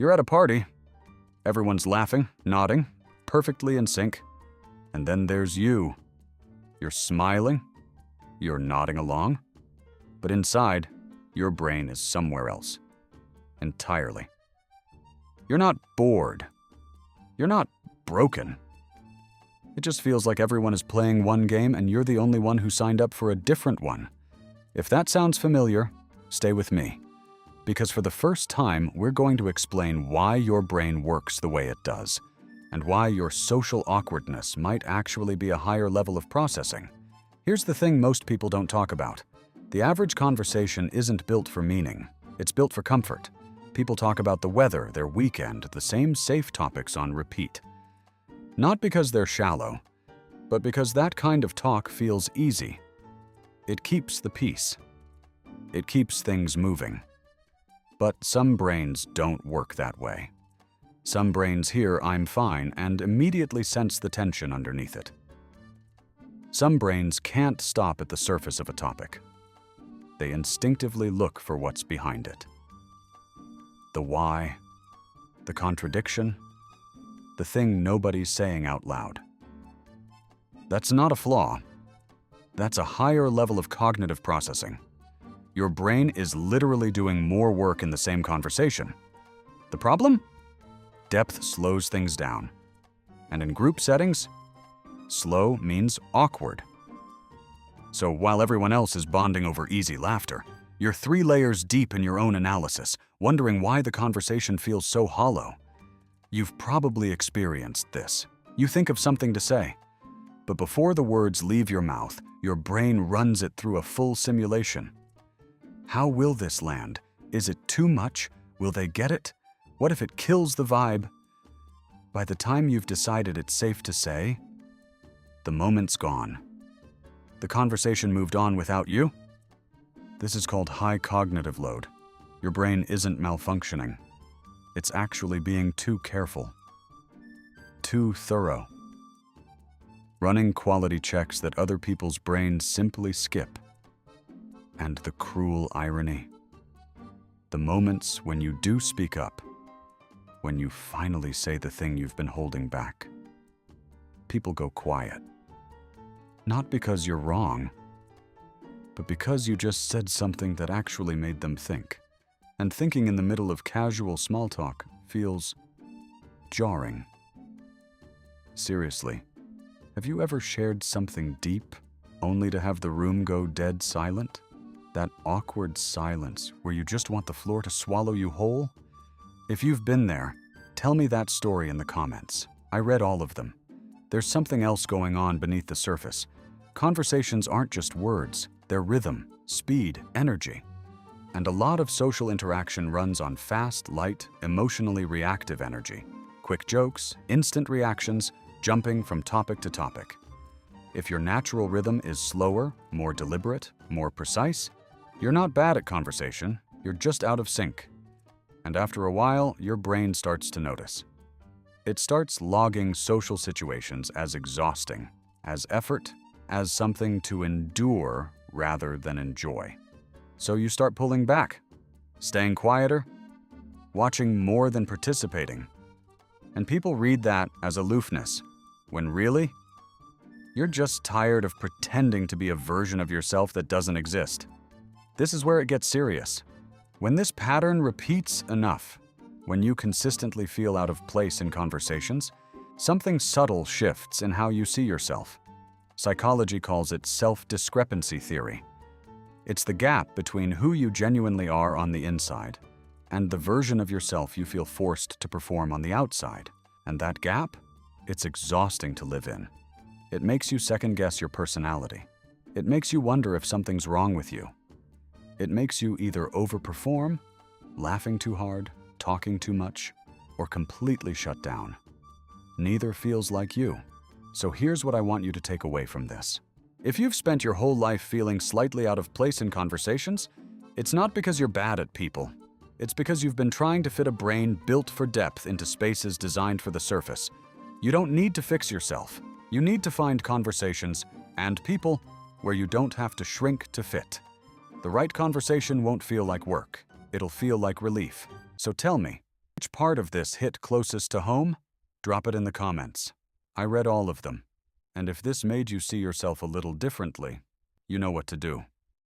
You're at a party. Everyone's laughing, nodding, perfectly in sync. And then there's you. You're smiling. You're nodding along. But inside, your brain is somewhere else. Entirely. You're not bored. You're not broken. It just feels like everyone is playing one game and you're the only one who signed up for a different one. If that sounds familiar, stay with me. Because for the first time, we're going to explain why your brain works the way it does, and why your social awkwardness might actually be a higher level of processing. Here's the thing most people don't talk about. The average conversation isn't built for meaning. It's built for comfort. People talk about the weather, their weekend, the same safe topics on repeat. Not because they're shallow, but because that kind of talk feels easy. It keeps the peace. It keeps things moving. But some brains don't work that way. Some brains hear "I'm fine" and immediately sense the tension underneath it. Some brains can't stop at the surface of a topic. They instinctively look for what's behind it. The why, the contradiction, the thing nobody's saying out loud. That's not a flaw. That's a higher level of cognitive processing. Your brain is literally doing more work in the same conversation. The problem? Depth slows things down. And in group settings, slow means awkward. So while everyone else is bonding over easy laughter, you're 3 layers deep in your own analysis, wondering why the conversation feels so hollow. You've probably experienced this. You think of something to say, but before the words leave your mouth, your brain runs it through a full simulation. How will this land? Is it too much? Will they get it? What if it kills the vibe? By the time you've decided it's safe to say, the moment's gone. The conversation moved on without you? This is called high cognitive load. Your brain isn't malfunctioning. It's actually being too careful, too thorough, running quality checks that other people's brains simply skip. And the cruel irony, the moments when you do speak up, when you finally say the thing you've been holding back, people go quiet. Not because you're wrong, but because you just said something that actually made them think. And thinking in the middle of casual small talk feels jarring. Seriously, have you ever shared something deep only to have the room go dead silent? That awkward silence where you just want the floor to swallow you whole? If you've been there, tell me that story in the comments. I read all of them. There's something else going on beneath the surface. Conversations aren't just words, they're rhythm, speed, energy. And a lot of social interaction runs on fast, light, emotionally reactive energy. Quick jokes, instant reactions, jumping from topic to topic. If your natural rhythm is slower, more deliberate, more precise, you're not bad at conversation, you're just out of sync. And after a while, your brain starts to notice. It starts logging social situations as exhausting, as effort, as something to endure rather than enjoy. So you start pulling back, staying quieter, watching more than participating. And people read that as aloofness, when really, you're just tired of pretending to be a version of yourself that doesn't exist. This is where it gets serious. When this pattern repeats enough, when you consistently feel out of place in conversations, something subtle shifts in how you see yourself. Psychology calls it self-discrepancy theory. It's the gap between who you genuinely are on the inside and the version of yourself you feel forced to perform on the outside. And that gap, it's exhausting to live in. It makes you second-guess your personality. It makes you wonder if something's wrong with you. It makes you either overperform, laughing too hard, talking too much, or completely shut down. Neither feels like you. So here's what I want you to take away from this. If you've spent your whole life feeling slightly out of place in conversations, it's not because you're bad at people. It's because you've been trying to fit a brain built for depth into spaces designed for the surface. You don't need to fix yourself. You need to find conversations and people where you don't have to shrink to fit. The right conversation won't feel like work. It'll feel like relief. So tell me, Which part of this hit closest to home? Drop it in the comments. I read all of them, and if this made you see yourself a little differently, you know what to do.